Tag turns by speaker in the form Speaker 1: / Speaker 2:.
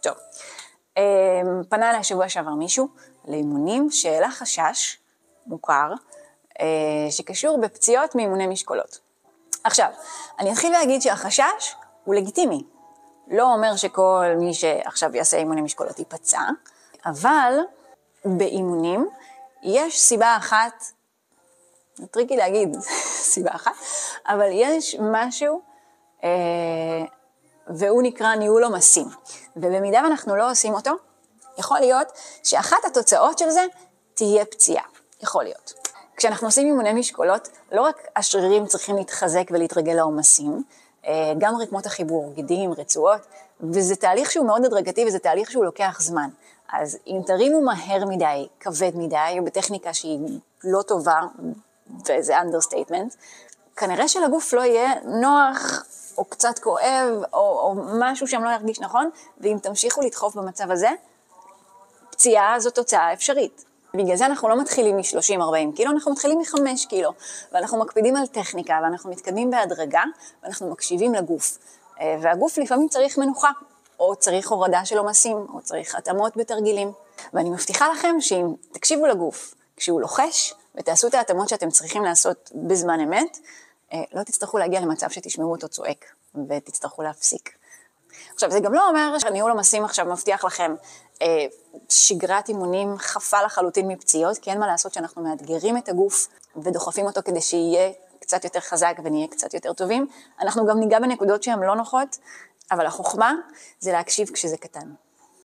Speaker 1: טוב, פנה אליי שבוע שעבר מישהו לאימונים שהעלה חשש מוכר שקשור בפציעות מאימוני משקולות. עכשיו, אני אתחיל להגיד שהחשש הוא לגיטימי. לא אומר שכל מי שעכשיו יעשה אימוני משקולות ייפצע, אבל באימונים יש סיבה אחת, טריקי להגיד סיבה אחת, אבל יש משהו והוא נקרא ניהול עומסים. ובמידה ואנחנו לא עושים אותו, יכול להיות שאחת התוצאות של זה תהיה פציעה. יכול להיות. כשאנחנו עושים אימוני משקולות, לא רק השרירים צריכים להתחזק ולהתרגל לעומסים, גם רקמות החיבור, גידים, רצועות, וזה תהליך שהוא מאוד הדרגתי וזה תהליך שהוא לוקח זמן. אז אם תרימו מהר מדי, כבד מדי, או בטכניקה שהיא לא טובה, וזה understatement, כנראה שלגוף לא יהיה נוח או קצת כואב, או משהו שם לא ירגיש נכון, ואם תמשיכו לדחוף במצב הזה, פציעה זו תוצאה אפשרית. בגלל זה אנחנו לא מתחילים מ-30-40 קילו, אנחנו מתחילים מ-5 קילו, ואנחנו מקפידים על טכניקה, ואנחנו מתקדמים בהדרגה, ואנחנו מקשיבים לגוף. והגוף לפעמים צריך מנוחה, או צריך הורדה של עומסים, או צריך התאמות בתרגילים. ואני מבטיחה לכם שאם תקשיבו לגוף, כשהוא לוחש, ותעשו את ההתאמות שאתם צריכים לעשות בזמן אמת, לא תצטרכו להגיע למצב שתשמעו אותו צועק, ותצטרכו להפסיק. עכשיו, זה גם לא אומר שניהול עומסים עכשיו מבטיח לכם שגרת אימונים חפה לחלוטין מפציעות, כי אין מה לעשות שאנחנו מאתגרים את הגוף ודוחפים אותו כדי שיהיה קצת יותר חזק ונהיה קצת יותר טובים. אנחנו גם ניגע בנקודות שהן לא נוחות, אבל החוכמה זה להקשיב כשזה קטן.